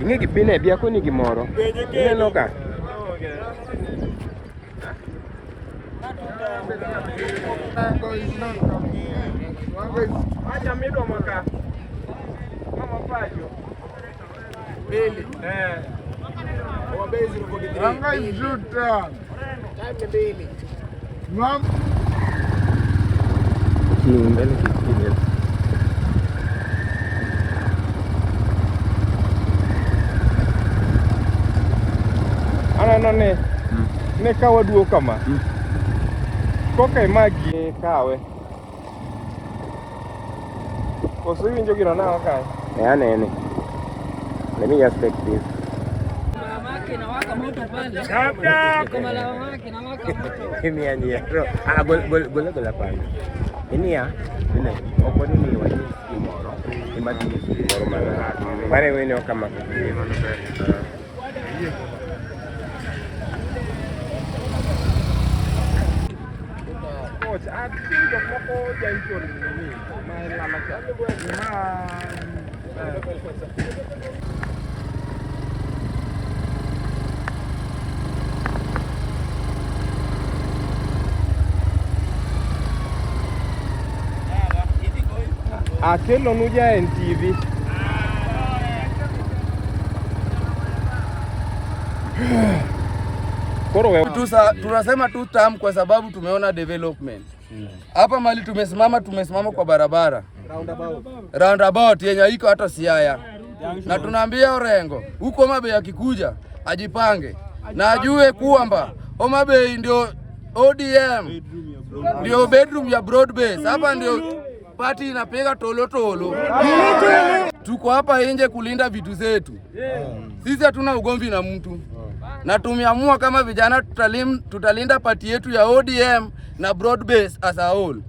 Ini kipine biar aku ni gimoro. Ini loka. Acha mido maka. Mama pajo. Bili. Wa bezi ko gidri. Anga juta. Time bili. Mam. Mbele kipine. Ana ne kawa duo kama. Koka imagi kawe. Koso winjo gino na kai. Anene. Let me just take this. Mama waka moto pale. Kama la mama waka moto. Ini anyero. Gola pale. Ini ya. Ini. Opo ni wa imoro. Imagi imoro mara. Pare wene kama. I think the couple gentle my lama Akelo nuja en TV. Tunasema tu term kwa sababu tumeona development. Hapa mali tumesimama kwa barabara. Roundabout yenye iko hata Siaya. Na tunaambia Orengo, huko Homabay akikuja ajipange. Na ajue kwamba Homabay ndio ODM. Ndio bedroom ya broad base. Hapa ndio party inapiga tolo. Tuko hapa nje kulinda vitu zetu. Sisi hatuna ugomvi na mtu. Na tumeamua kama vijana tutalinda party yetu ya ODM na broad base as a whole.